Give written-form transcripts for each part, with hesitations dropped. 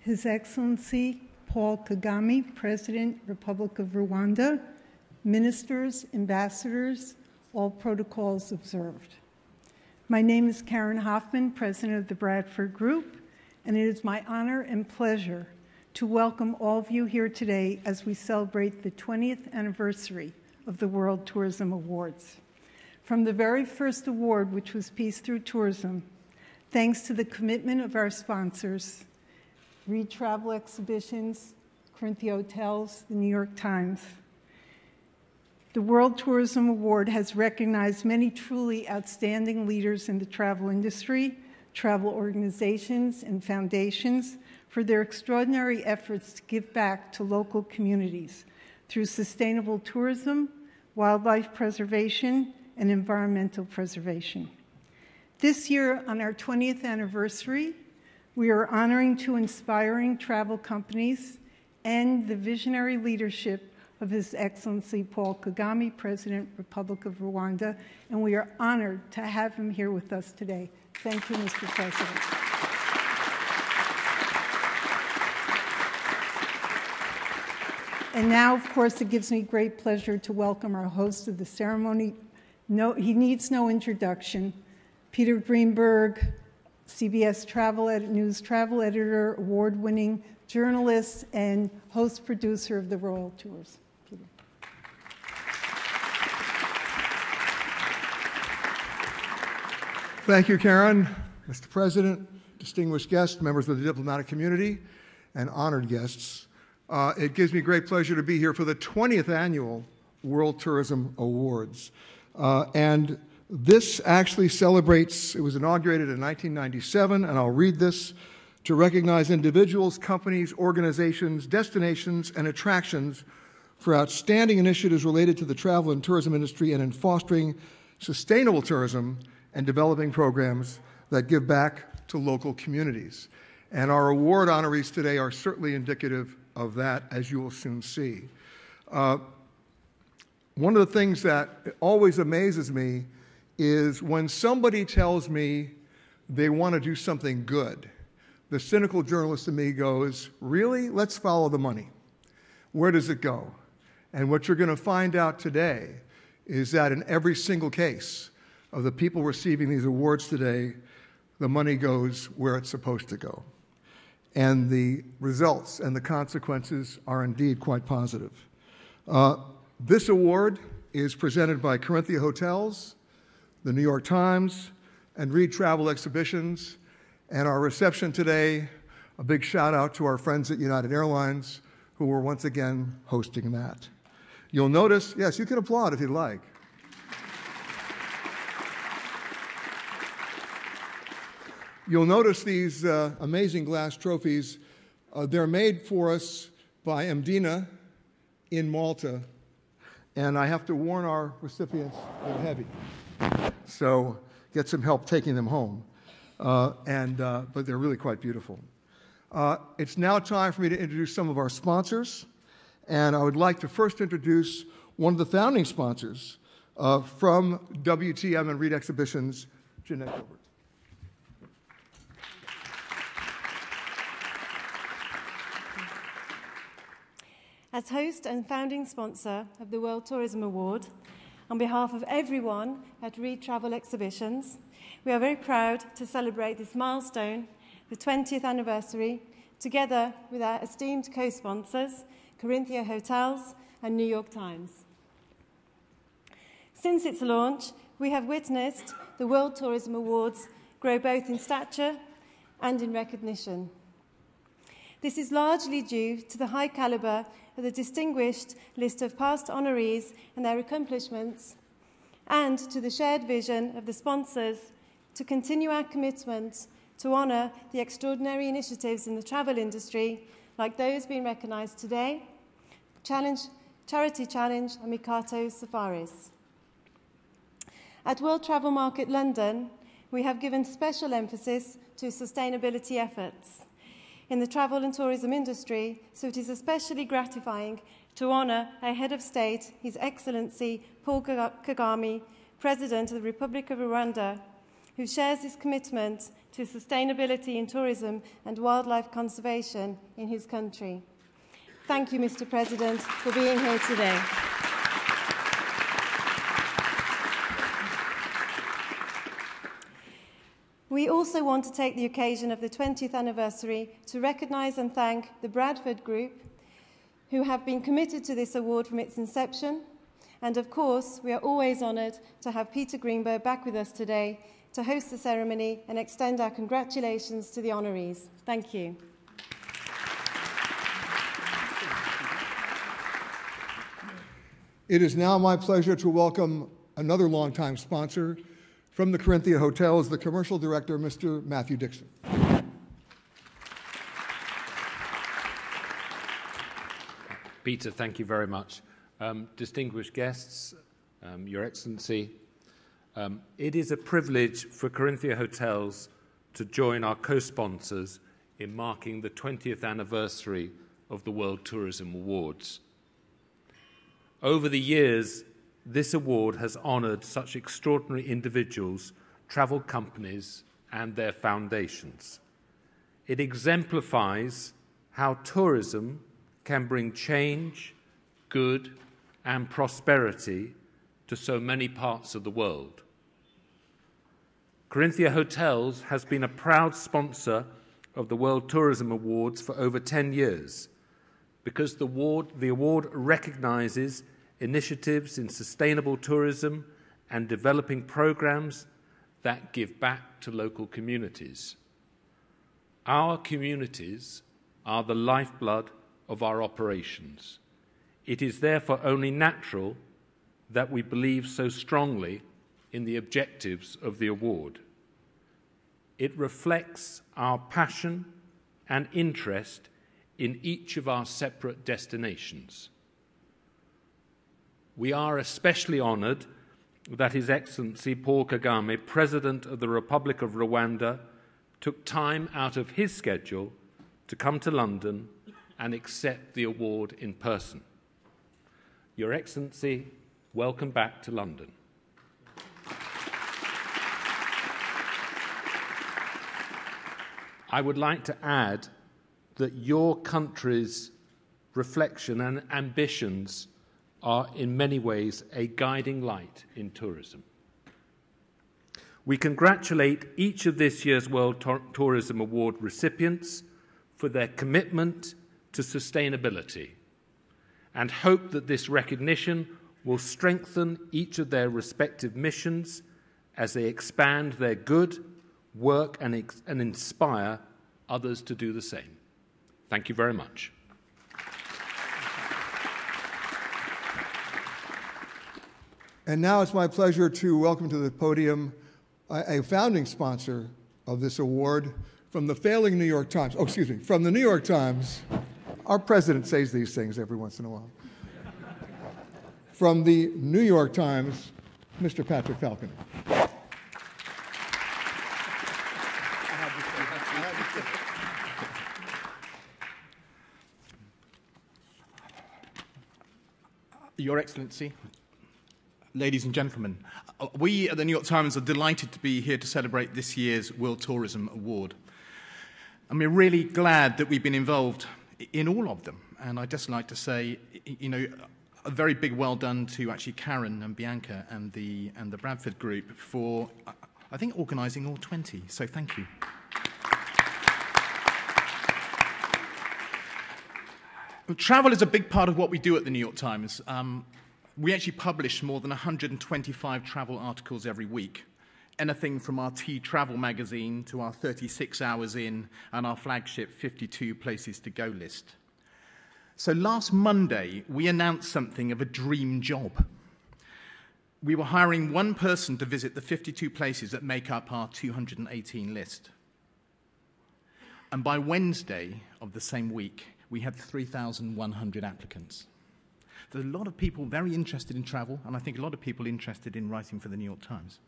His Excellency Paul Kagame, President, Republic of Rwanda, ministers, ambassadors, all protocols observed. My name is Karen Hoffman, President of the Bradford Group, and it is my honor and pleasure to welcome all of you here today as we celebrate the 20th anniversary of the World Tourism Awards. From the very first award, which was Peace Through Tourism, thanks to the commitment of our sponsors, Reed Travel Exhibitions, Corinthia Hotels, the New York Times, the World Tourism Award has recognized many truly outstanding leaders in the travel industry, travel organizations, and foundations for their extraordinary efforts to give back to local communities through sustainable tourism, wildlife preservation, and environmental preservation. This year, on our 20th anniversary, we are honoring two inspiring travel companies and the visionary leadership of His Excellency Paul Kagame, President, Republic of Rwanda, and we are honored to have him here with us today. Thank you, Mr. President. And now, of course, it gives me great pleasure to welcome our host of the ceremony. He needs no introduction. Peter Greenberg, CBS News travel editor, award-winning journalist, and host producer of the Royal Tours. Peter. Thank you, Karen. Mr. President, distinguished guests, members of the diplomatic community, and honored guests. It gives me great pleasure to be here for the 20th annual World Tourism Awards. And this actually celebrates, it was inaugurated in 1997, and I'll read this, to recognize individuals, companies, organizations, destinations, and attractions for outstanding initiatives related to the travel and tourism industry and in fostering sustainable tourism and developing programs that give back to local communities. And our award honorees today are certainly indicative of that, as you will soon see. One of the things that always amazes me is when somebody tells me they want to do something good. The cynical journalist in me goes, really? Let's follow the money. Where does it go? And what you're going to find out today is that in every single case of the people receiving these awards today, the money goes where it's supposed to go. And the results and the consequences are indeed quite positive. This award is presented by Corinthia Hotels, the New York Times, and Reed Travel Exhibitions. And our reception today, a big shout out to our friends at United Airlines, who were once again hosting that. You'll notice, yes, you can applaud if you'd like. You'll notice these amazing glass trophies. They're made for us by Mdina in Malta. And I have to warn our recipients, they're heavy. So get some help taking them home. But they're really quite beautiful. It's now time for me to introduce some of our sponsors. And I would like to first introduce one of the founding sponsors from WTM and Reed Exhibitions, Jeanette Gilbert. As host and founding sponsor of the World Tourism Award, on behalf of everyone at Reed Travel Exhibitions, we are very proud to celebrate this milestone, the 20th anniversary, together with our esteemed co-sponsors, Corinthia Hotels and New York Times. Since its launch, we have witnessed the World Tourism Awards grow both in stature and in recognition. This is largely due to the high caliber of the distinguished list of past honorees and their accomplishments, and to the shared vision of the sponsors to continue our commitment to honour the extraordinary initiatives in the travel industry, like those being recognised today, Charity Challenge and Mikato Safaris. At World Travel Market London, we have given special emphasis to sustainability efforts in the travel and tourism industry, so it is especially gratifying to honour our Head of State, His Excellency Paul Kagame, President of the Republic of Rwanda, who shares his commitment to sustainability in tourism and wildlife conservation in his country. Thank you, Mr. President, for being here today. We also want to take the occasion of the 20th anniversary to recognise and thank the Bradford Group, who have been committed to this award from its inception. And of course, we are always honoured to have Peter Greenberg back with us today to host the ceremony and extend our congratulations to the honorees. Thank you. It is now my pleasure to welcome another longtime sponsor from the Corinthia Hotels, the commercial director, Mr. Matthew Dixon. Peter, thank you very much. Distinguished guests, Your Excellency, it is a privilege for Corinthia Hotels to join our co-sponsors in marking the 20th anniversary of the World Tourism Awards. Over the years, this award has honoured such extraordinary individuals, travel companies, and their foundations. It exemplifies how tourism can bring change, good, and prosperity to so many parts of the world. Corinthia Hotels has been a proud sponsor of the World Tourism Awards for over 10 years because the award recognises initiatives in sustainable tourism and developing programs that give back to local communities. Our communities are the lifeblood of our operations. It is therefore only natural that we believe so strongly in the objectives of the award. It reflects our passion and interest in each of our separate destinations. We are especially honoured that His Excellency Paul Kagame, President of the Republic of Rwanda, took time out of his schedule to come to London and accept the award in person. Your Excellency, welcome back to London. I would like to add that your country's reflection and ambitions are in many ways a guiding light in tourism. We congratulate each of this year's World Tourism Award recipients for their commitment to sustainability and hope that this recognition will strengthen each of their respective missions as they expand their good work and inspire others to do the same. Thank you very much. And now it's my pleasure to welcome to the podium a founding sponsor of this award from the failing New York Times. Oh, excuse me, from the New York Times. Our president says these things every once in a while. From the New York Times, Mr. Patrick Falconer. Your Excellency, ladies and gentlemen, we at the New York Times are delighted to be here to celebrate this year's World Tourism Award. And we're really glad that we've been involved in all of them. And I'd just like to say, a very big well done to actually Karen and Bianca and the Bradford Group for, I think, organising all 20. So thank you. Travel is a big part of what we do at the New York Times. We actually publish more than 125 travel articles every week. Anything from our Tea Travel magazine to our 36 Hours In and our flagship 52 Places to Go list. So last Monday, we announced something of a dream job. We were hiring one person to visit the 52 places that make up our 218 list. And by Wednesday of the same week, we had 3,100 applicants. There's a lot of people very interested in travel, and I think a lot of people interested in writing for the New York Times.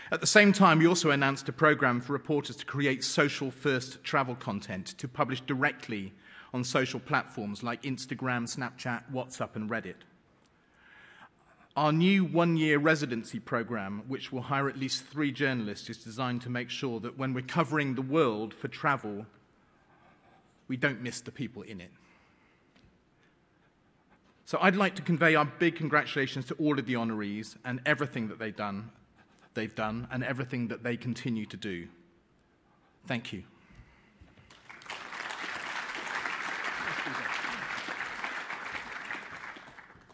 At the same time, we also announced a program for reporters to create social-first travel content to publish directly on social platforms like Instagram, Snapchat, WhatsApp, and Reddit. Our new one-year residency program, which will hire at least 3 journalists, is designed to make sure that when we're covering the world for travel, we don't miss the people in it. So I'd like to convey our big congratulations to all of the honorees and everything that they've done and everything that they continue to do. Thank you.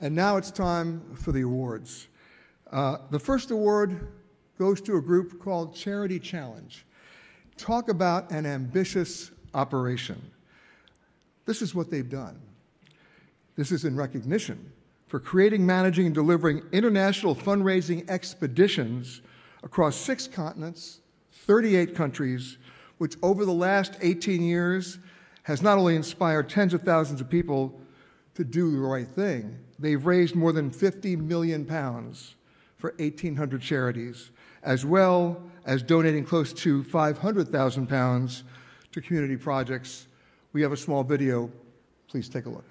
And now it's time for the awards. The first award goes to a group called Charity Challenge. Talk about an ambitious operation. This is what they've done. This is in recognition for creating, managing, and delivering international fundraising expeditions across 6 continents, 38 countries, which over the last 18 years has not only inspired tens of thousands of people to do the right thing, they've raised more than £50 million for 1,800 charities, as well as donating close to £500,000 to community projects. We have a small video. Please take a look.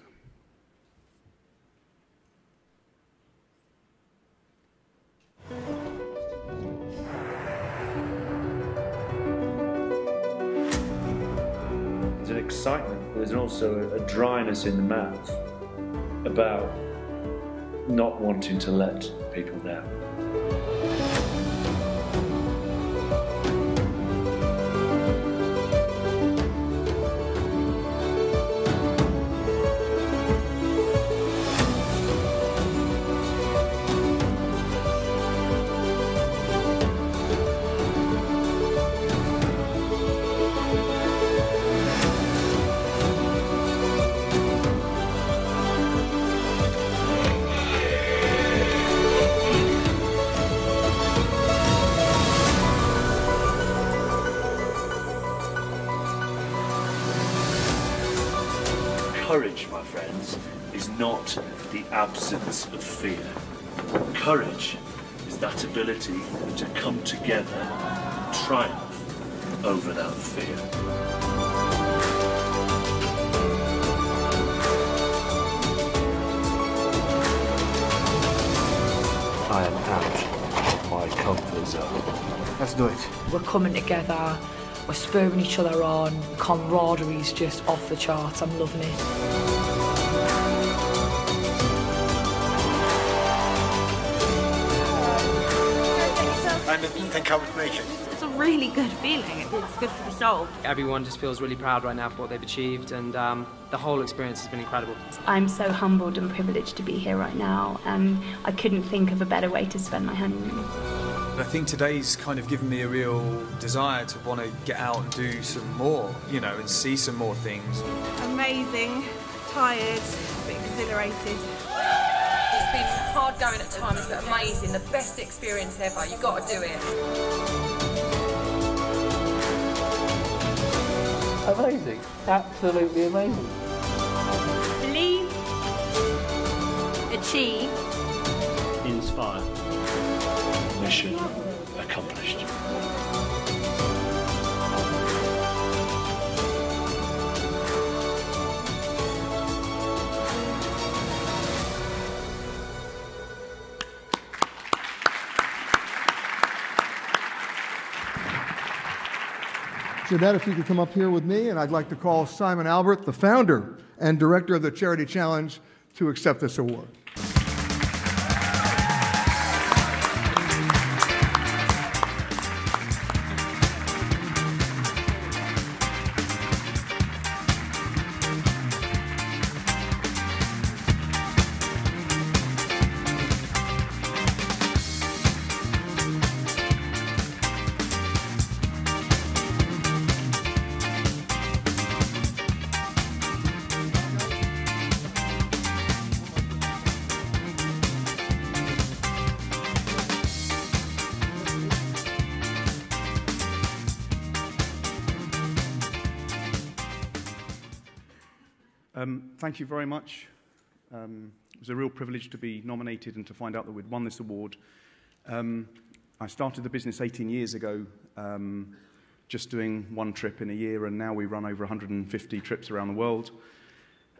There's an excitement, there's also a dryness in the mouth about not wanting to let people down. Courage, my friends, is not the absence of fear. Courage is that ability to come together and triumph over that fear. I am out of my comfort zone. Let's do it. We're coming together, we're spurring each other on, camaraderie's just off the charts, I'm loving it. I didn't think I would make it. It's a really good feeling. It's good for the soul. Everyone just feels really proud right now for what they've achieved, and the whole experience has been incredible. I'm so humbled and privileged to be here right now, and I couldn't think of a better way to spend my honeymoon. I think today's kind of given me a real desire to want to get out and do some more, you know, and see some more things. Amazing, tired, a bit exhilarated. It's been hard going at times, but amazing. The best experience ever. You've got to do it. Amazing, absolutely amazing. Believe, achieve, Inspire. Mission accomplished. Jeanette, if you could come up here with me, and I'd like to call Simon Albert, the founder and director of the Charity Challenge, to accept this award. Thank you very much. It was a real privilege to be nominated and to find out that we'd won this award. I started the business 18 years ago, just doing one trip in a year, and now we run over 150 trips around the world.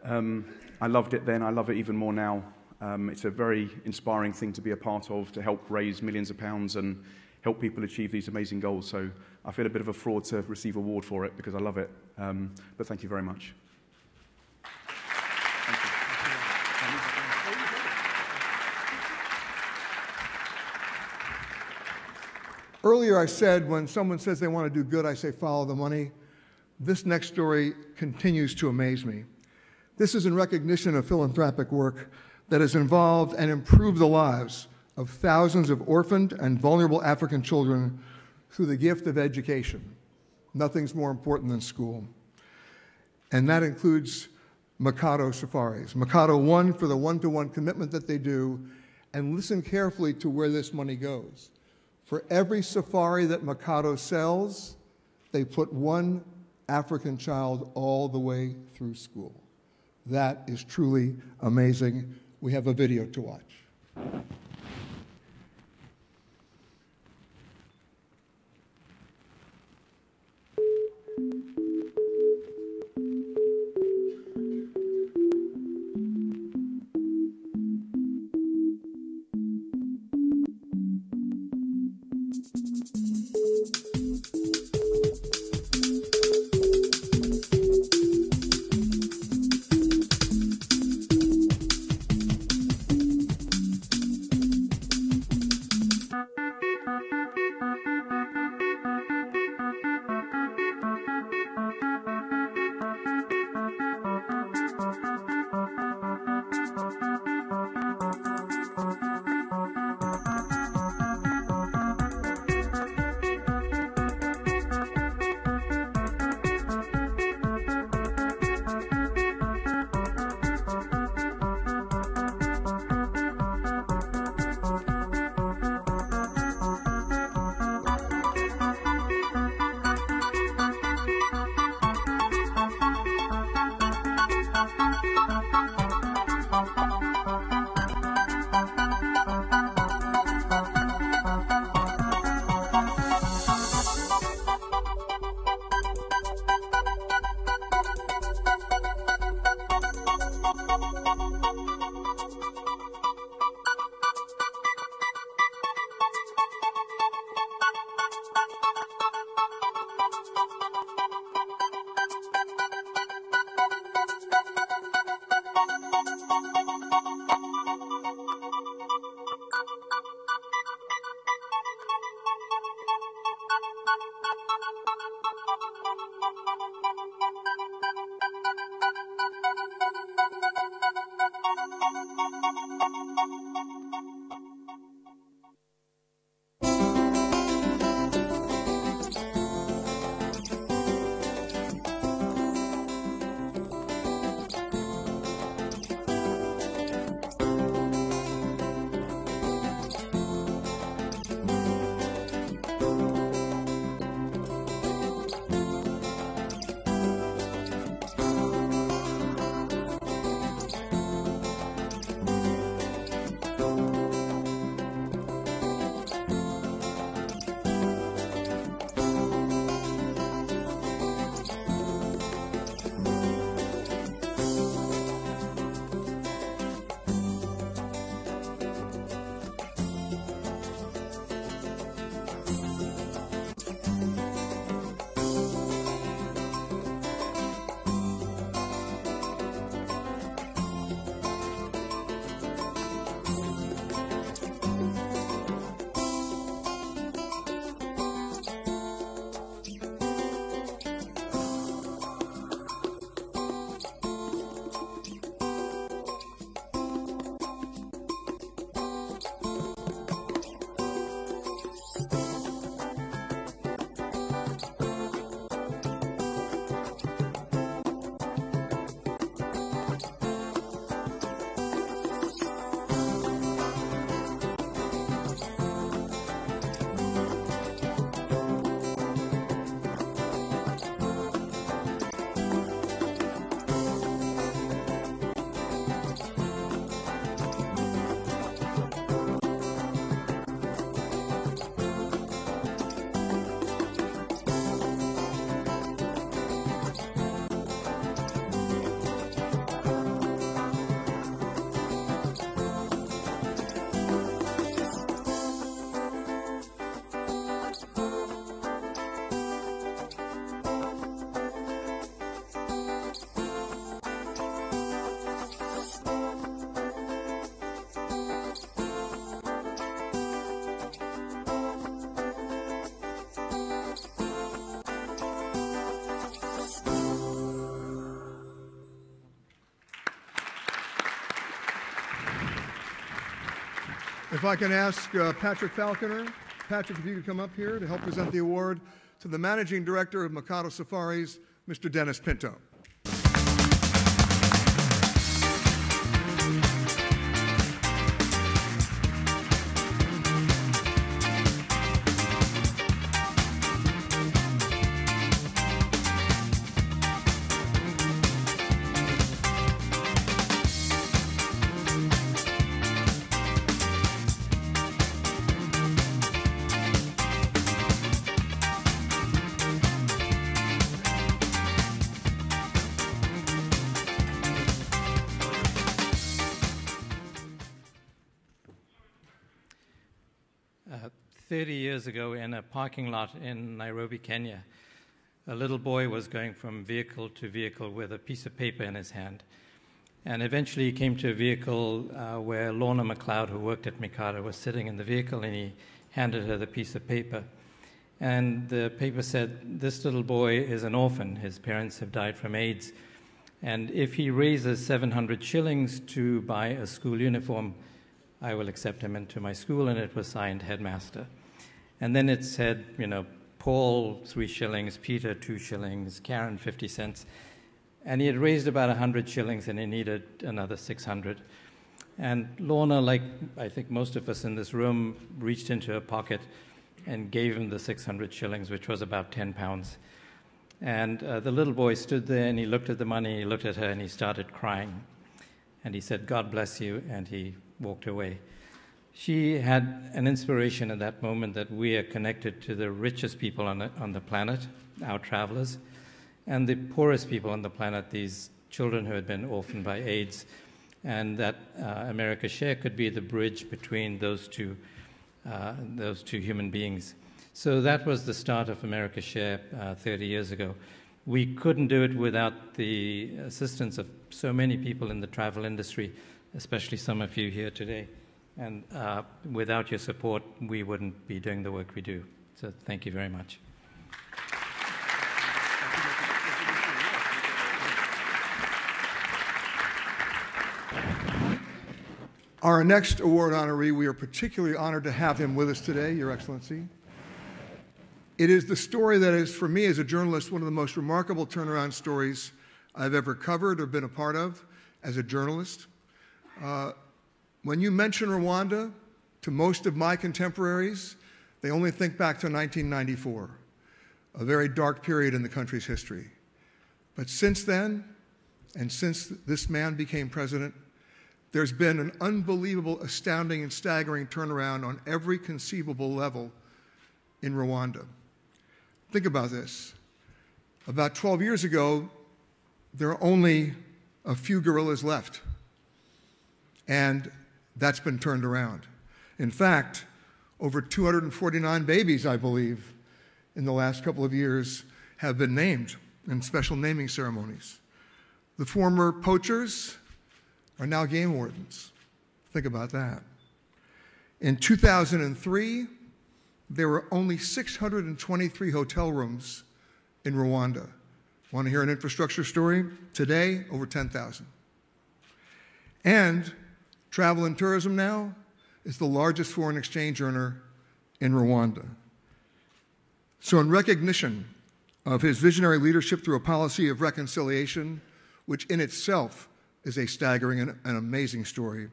I loved it then, I love it even more now. It's a very inspiring thing to be a part of, to help raise millions of pounds and help people achieve these amazing goals. So I feel a bit of a fraud to receive an award for it because I love it. But thank you very much. Earlier I said when someone says they want to do good, I say follow the money. This next story continues to amaze me. This is in recognition of philanthropic work that has involved and improved the lives of thousands of orphaned and vulnerable African children through the gift of education. Nothing's more important than school. And that includes Mikado Safaris. Mikado won for the one-to-one commitment that they do, and listen carefully to where this money goes. For every safari that Mikado sells, they put one African child all the way through school. That is truly amazing. We have a video to watch. If I can ask Patrick Falconer. Patrick, if you could come up here to help present the award to the Managing Director of Mikado Safaris, Mr. Dennis Pinto. Uh, 30 years ago, in a parking lot in Nairobi, Kenya, a little boy was going from vehicle to vehicle with a piece of paper in his hand. And eventually he came to a vehicle where Lorna McLeod, who worked at Mikado, was sitting in the vehicle, and he handed her the piece of paper. And the paper said, "This little boy is an orphan. His parents have died from AIDS. And if he raises 700 shillings to buy a school uniform, I will accept him into my school," and it was signed Headmaster. And then it said, you know, Paul 3 shillings, Peter 2 shillings, Karen 50 cents. And he had raised about 100 shillings and he needed another 600. And Lorna, like I think most of us in this room, reached into her pocket and gave him the 600 shillings, which was about 10 pounds. And the little boy stood there and he looked at the money, he looked at her, and he started crying. And he said, "God bless you," and he walked away. She had an inspiration at that moment that we are connected to the richest people on the planet, our travelers, and the poorest people on the planet, these children who had been orphaned by AIDS, and that America Share could be the bridge between those two human beings. So that was the start of America Share 30 years ago. We couldn't do it without the assistance of so many people in the travel industry, especially some of you here today. And without your support, we wouldn't be doing the work we do. So thank you very much. Our next award honoree, we are particularly honored to have him with us today, Your Excellency. It is the story that is, for me as a journalist, one of the most remarkable turnaround stories I've ever covered or been a part of as a journalist. When you mention Rwanda, to most of my contemporaries, they only think back to 1994, a very dark period in the country's history. But since then, and since this man became president, there's been an unbelievable, astounding, and staggering turnaround on every conceivable level in Rwanda. Think about this. About 12 years ago, there are only a few guerrillas left, and that's been turned around. In fact, over 249 babies, I believe, in the last couple of years have been named in special naming ceremonies. The former poachers are now game wardens. Think about that. In 2003, there were only 623 hotel rooms in Rwanda. Want to hear an infrastructure story? Today, over 10,000. And travel and tourism now is the largest foreign exchange earner in Rwanda. So in recognition of his visionary leadership through a policy of reconciliation, which in itself is a staggering and an amazing story,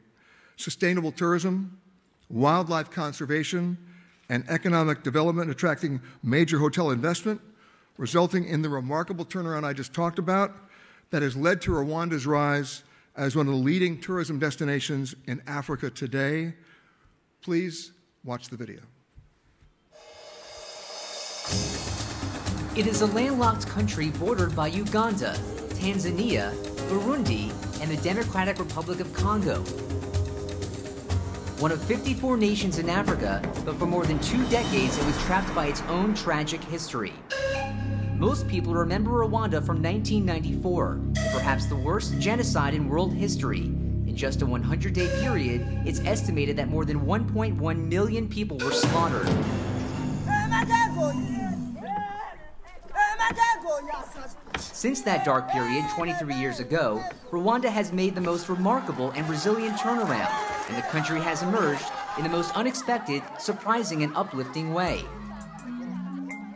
sustainable tourism, wildlife conservation, and economic development attracting major hotel investment, resulting in the remarkable turnaround I just talked about that has led to Rwanda's rise as one of the leading tourism destinations in Africa today. Please watch the video. It is a landlocked country bordered by Uganda, Tanzania, Burundi, and the Democratic Republic of Congo. One of 54 nations in Africa, but for more than 2 decades it was trapped by its own tragic history. Most people remember Rwanda from 1994, perhaps the worst genocide in world history. In just a 100-day period, it's estimated that more than 1.1 million people were slaughtered. Since that dark period, 23 years ago, Rwanda has made the most remarkable and resilient turnaround, and the country has emerged in the most unexpected, surprising, and uplifting way.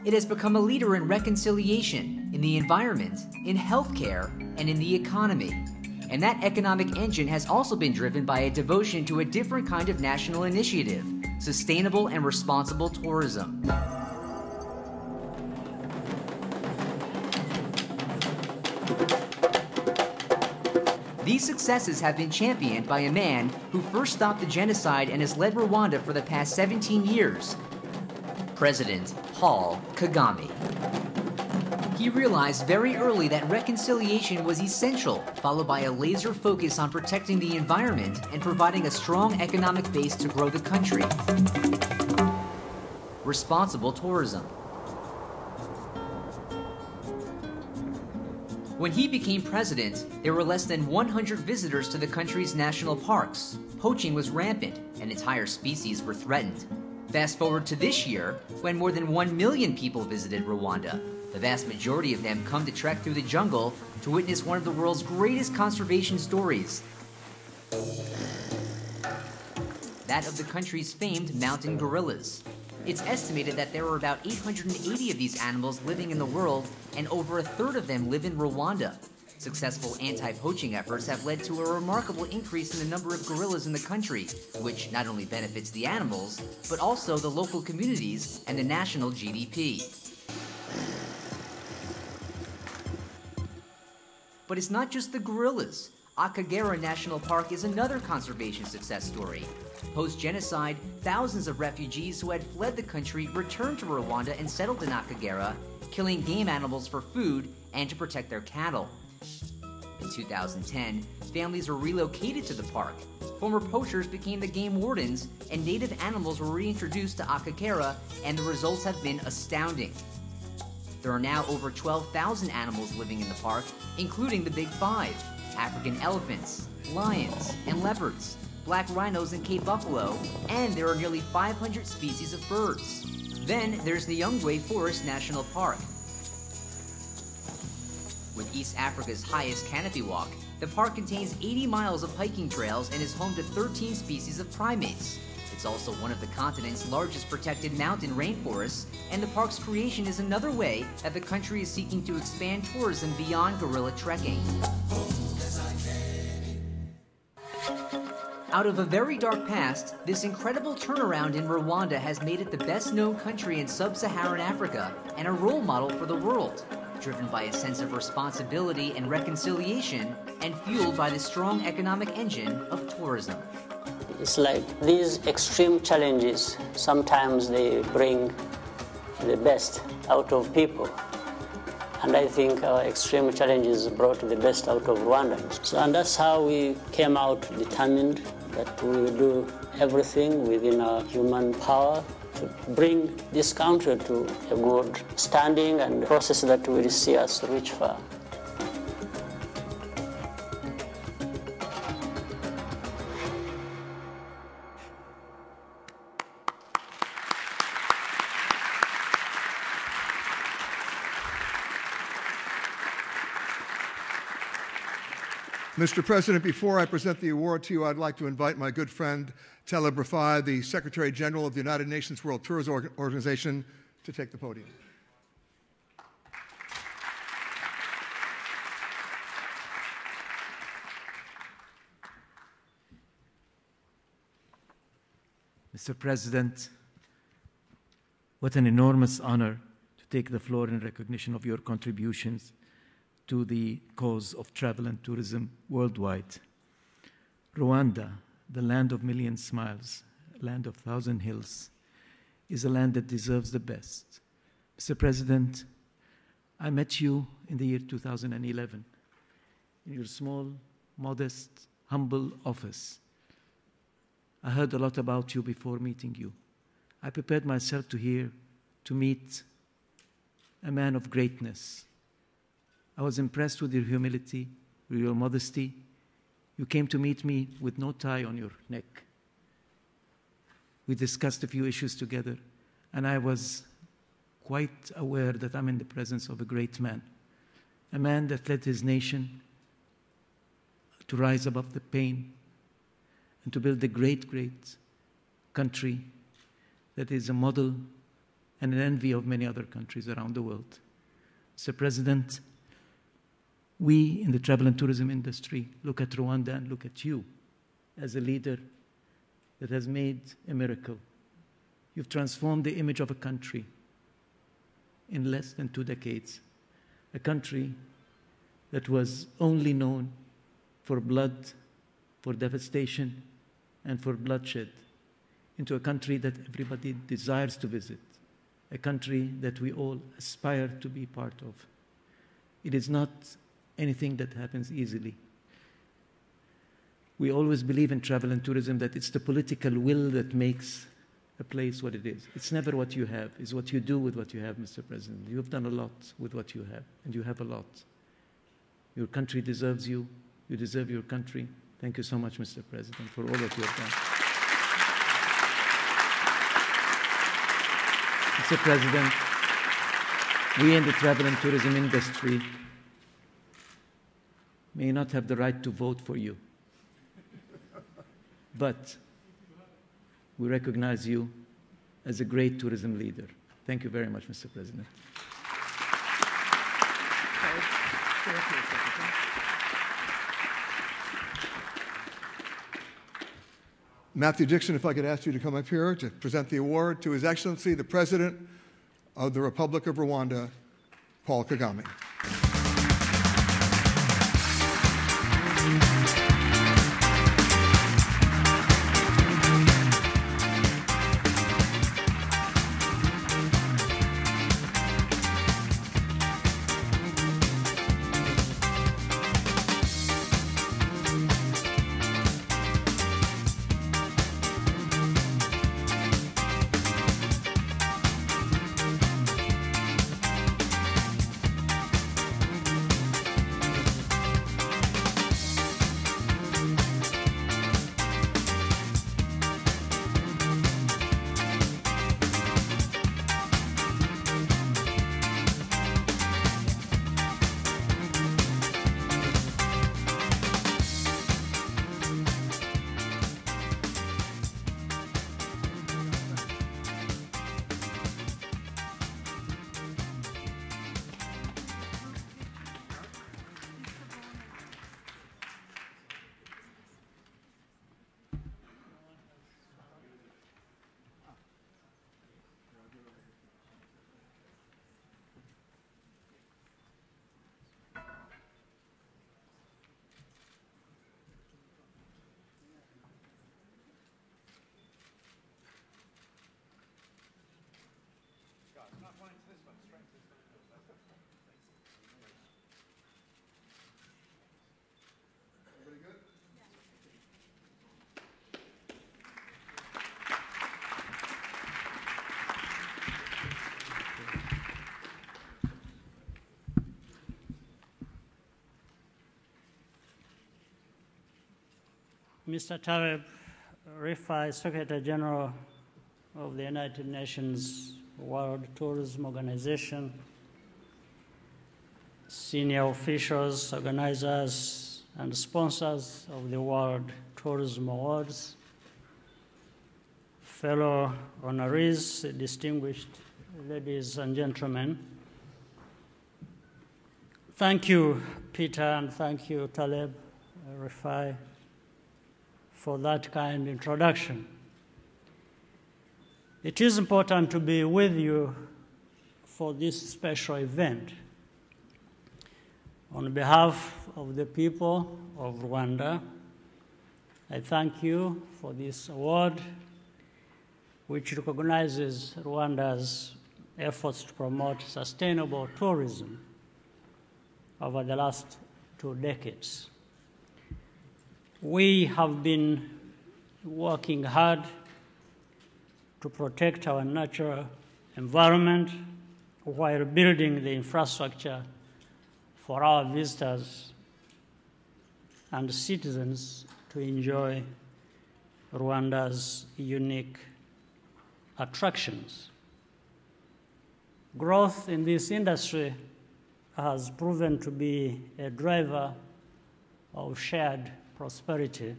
It has become a leader in reconciliation, in the environment, in healthcare, and in the economy. And that economic engine has also been driven by a devotion to a different kind of national initiative, sustainable and responsible tourism. These successes have been championed by a man who first stopped the genocide and has led Rwanda for the past 17 years, President Paul Kagame. He realized very early that reconciliation was essential, followed by a laser focus on protecting the environment and providing a strong economic base to grow the country. Responsible tourism. When he became president, there were less than 100 visitors to the country's national parks. Poaching was rampant, and entire species were threatened. Fast forward to this year, when more than 1 million people visited Rwanda. The vast majority of them come to trek through the jungle to witness one of the world's greatest conservation stories. That of the country's famed mountain gorillas. It's estimated that there are about 880 of these animals living in the world, and over a third of them live in Rwanda. Successful anti-poaching efforts have led to a remarkable increase in the number of gorillas in the country, which not only benefits the animals, but also the local communities and the national GDP. But it's not just the gorillas. Akagera National Park is another conservation success story. Post-genocide, thousands of refugees who had fled the country returned to Rwanda and settled in Akagera, killing game animals for food and to protect their cattle. In 2010, families were relocated to the park. Former poachers became the game wardens, and native animals were reintroduced to Akagera, and the results have been astounding. There are now over 12,000 animals living in the park, including the Big Five: African elephants, lions, and leopards, black rhinos and Cape buffalo, and there are nearly 500 species of birds. Then there's the Nyungwe Forest National Park. With East Africa's highest canopy walk, the park contains 80 miles of hiking trails and is home to 13 species of primates. It's also one of the continent's largest protected mountain rainforests, and the park's creation is another way that the country is seeking to expand tourism beyond gorilla trekking. Out of a very dark past, this incredible turnaround in Rwanda has made it the best-known country in sub-Saharan Africa and a role model for the world, driven by a sense of responsibility and reconciliation and fueled by the strong economic engine of tourism. It's like these extreme challenges, sometimes they bring the best out of people. And I think our extreme challenges brought the best out of Rwandans. And that's how we came out determined that we will do everything within our human power to bring this country to a good standing and process that will see us reach far. Mr. President, before I present the award to you, I'd like to invite my good friend, Taleb Rifai, the Secretary General of the United Nations World Tourism Organization, to take the podium. Mr. President, what an enormous honor to take the floor in recognition of your contributions to the cause of travel and tourism worldwide. Rwanda, the land of million smiles, a land of thousand hills, is a land that deserves the best. Mr. President, I met you in the year 2011 in your small, modest, humble office. I heard a lot about you before meeting you. I prepared myself to meet a man of greatness. I was impressed with your humility, with your modesty. You came to meet me with no tie on your neck. We discussed a few issues together, and I was quite aware that I'm in the presence of a great man, a man that led his nation to rise above the pain and to build a great, great country that is a model and an envy of many other countries around the world. Mr. President, we in the travel and tourism industry look at Rwanda and look at you as a leader that has made a miracle. You've transformed the image of a country in less than 2 decades, a country that was only known for blood, for devastation, and for bloodshed, into a country that everybody desires to visit, a country that we all aspire to be part of. It is not anything that happens easily. We always believe in travel and tourism that it's the political will that makes a place what it is. It's never what you have, it's what you do with what you have, Mr. President. You have done a lot with what you have, and you have a lot. Your country deserves you. You deserve your country. Thank you so much, Mr. President, for all that you have done. Mr. President, we in the travel and tourism industry may not have the right to vote for you, but we recognize you as a great tourism leader. Thank you very much, Mr. President. Matthew Dixon, if I could ask you to come up here to present the award to His Excellency, the President of the Republic of Rwanda, Paul Kagame. Mr. Taleb Rifai, Secretary General of the United Nations World Tourism Organization, senior officials, organizers, and sponsors of the World Tourism Awards, fellow honorees, distinguished ladies and gentlemen. Thank you, Peter, and thank you, Taleb Rifai, for that kind introduction. It is important to be with you for this special event. On behalf of the people of Rwanda, I thank you for this award, which recognizes Rwanda's efforts to promote sustainable tourism over the last 2 decades. We have been working hard to protect our natural environment while building the infrastructure for our visitors and citizens to enjoy Rwanda's unique attractions. Growth in this industry has proven to be a driver of shared prosperity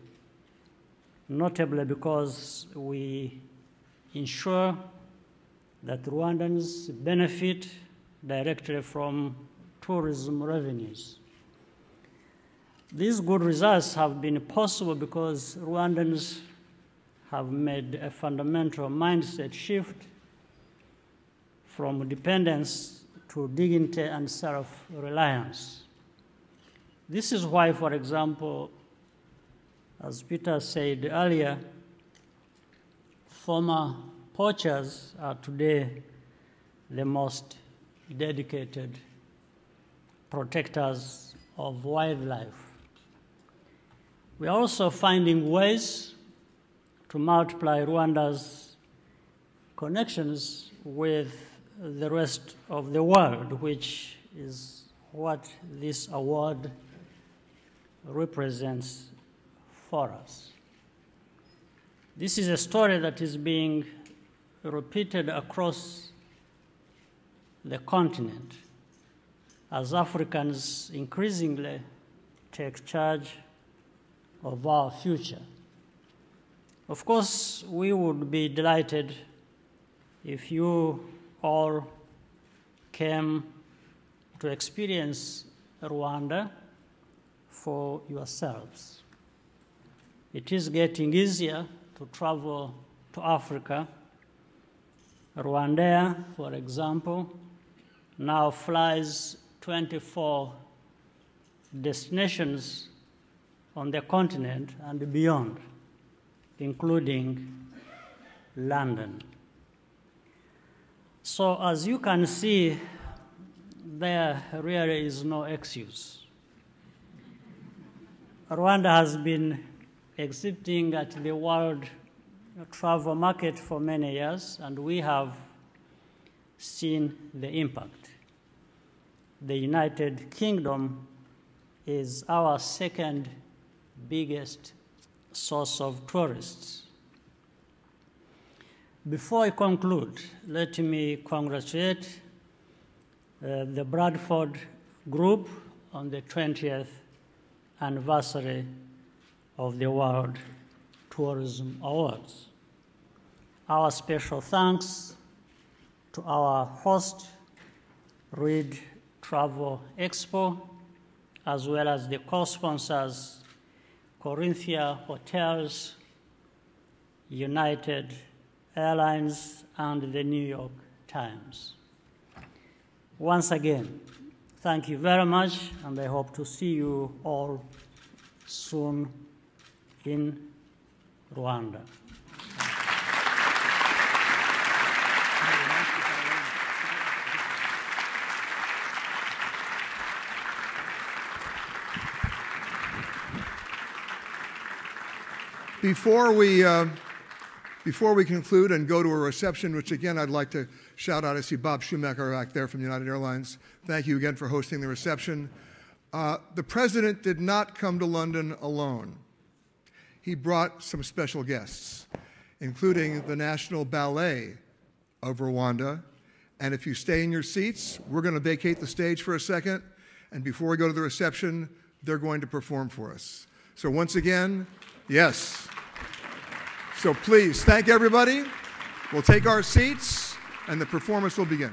notably because we ensure that Rwandans benefit directly from tourism revenues. These good results have been possible because Rwandans have made a fundamental mindset shift from dependence to dignity and self-reliance. This is why, for example, as Peter said earlier, former poachers are today the most dedicated protectors of wildlife. We are also finding ways to multiply Rwanda's connections with the rest of the world, which is what this award represents for us. This is a story that is being repeated across the continent as Africans increasingly take charge of our future. Of course, we would be delighted if you all came to experience Rwanda for yourselves. It is getting easier to travel to Africa. Rwandair, for example, now flies 24 destinations on the continent and beyond, including London. So as you can see, there really is no excuse. Rwanda has been exhibiting at the world travel market for many years, and we have seen the impact. The United Kingdom is our second biggest source of tourists. Before I conclude, let me congratulate the Bradford Group on the 20th anniversary of the World Tourism Awards. Our special thanks to our host, Reed Travel Expo, as well as the co-sponsors, Corinthia Hotels, United Airlines, and the New York Times. Once again, thank you very much, and I hope to see you all soon in Rwanda. Before we conclude and go to a reception, which again I'd like to shout out, I see Bob Schumacher back there from United Airlines. Thank you again for hosting the reception. The President did not come to London alone. He brought some special guests, including the National Ballet of Rwanda. And if you stay in your seats, we're going to vacate the stage for a second. And before we go to the reception, they're going to perform for us. So once again, yes. So please, thank everybody. We'll take our seats, and the performance will begin.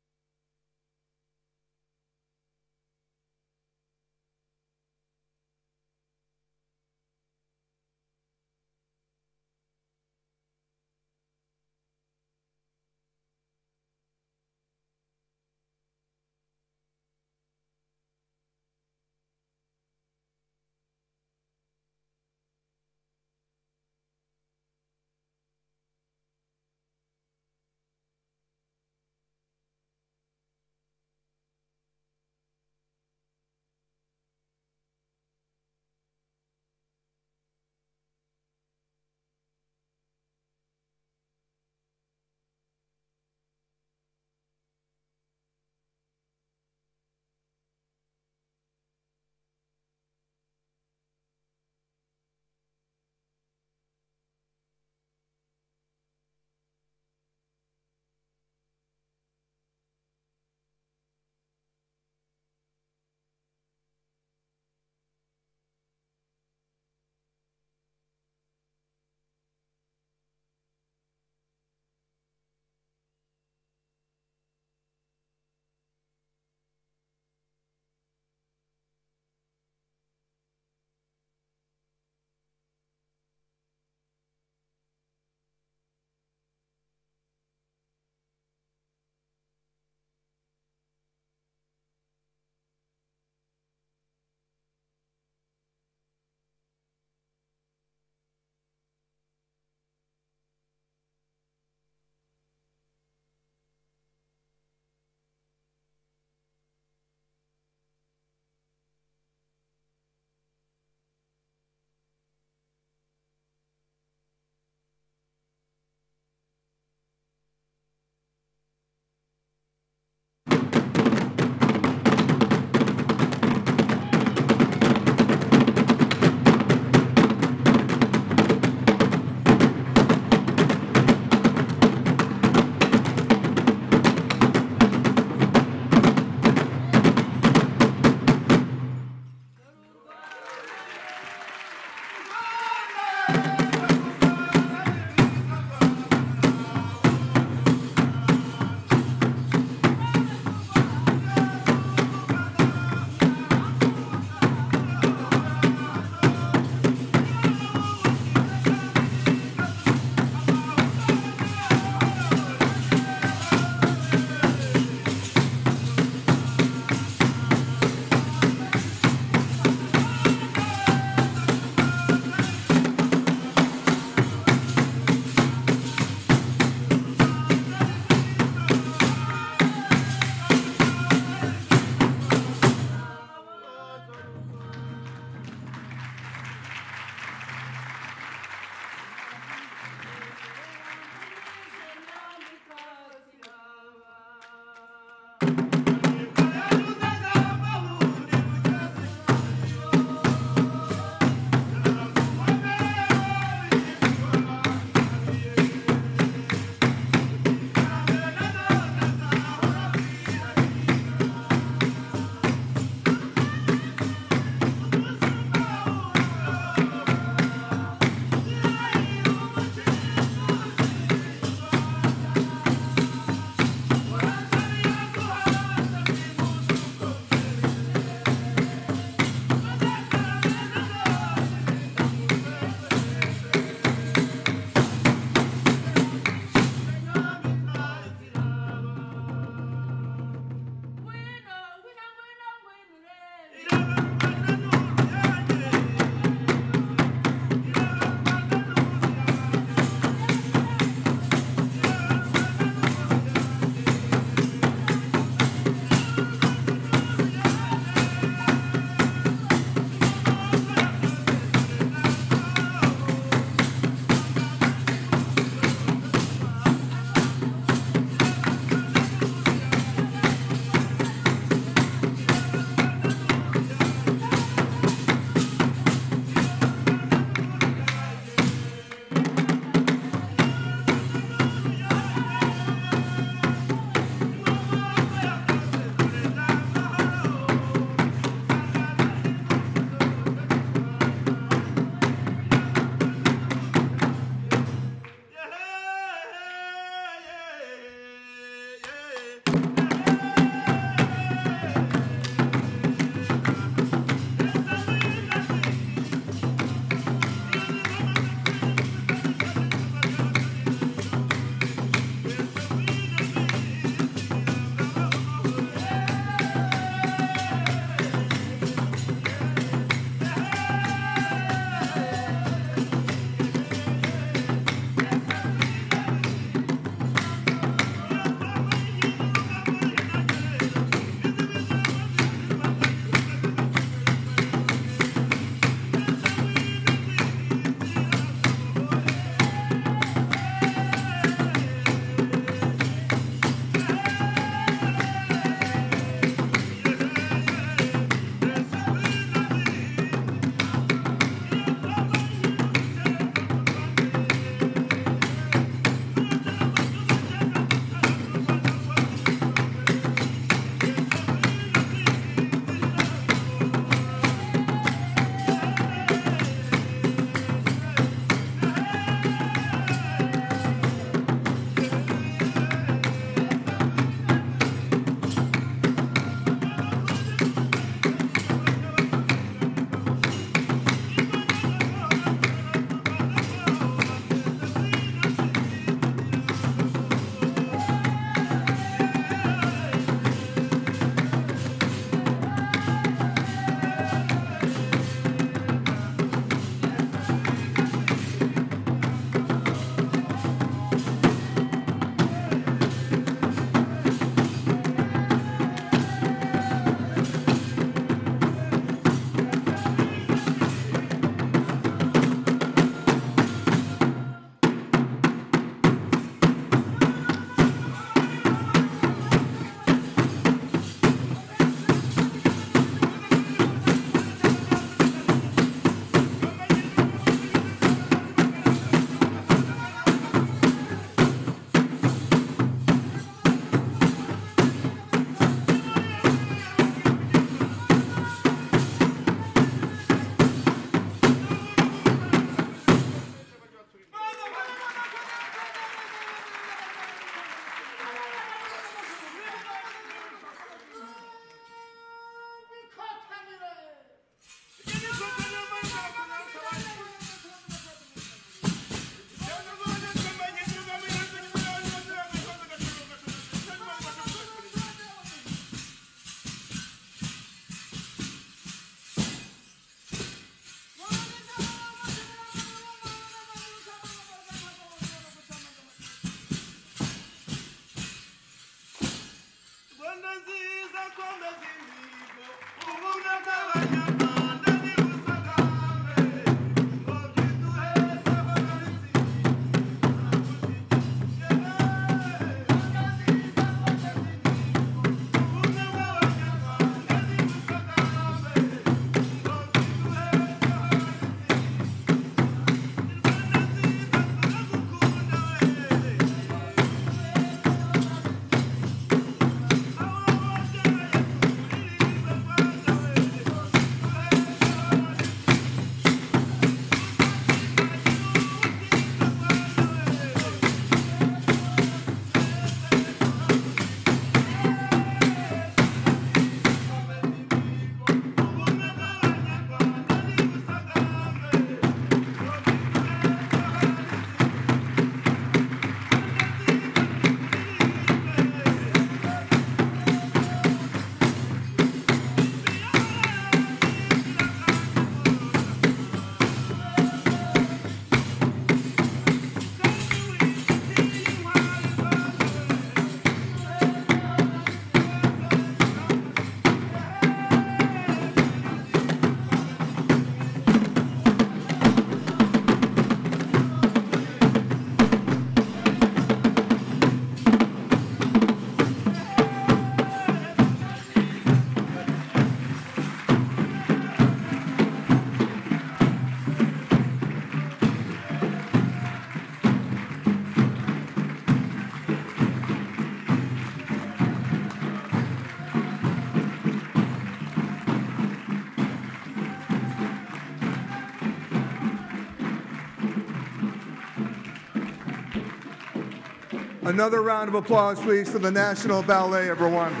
Another round of applause, please, for the National Ballet of Rwanda.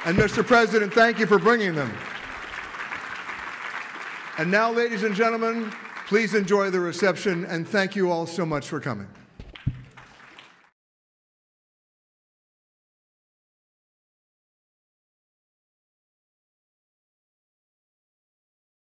And Mr. President, thank you for bringing them. And now, ladies and gentlemen, please enjoy the reception, and thank you all so much for coming.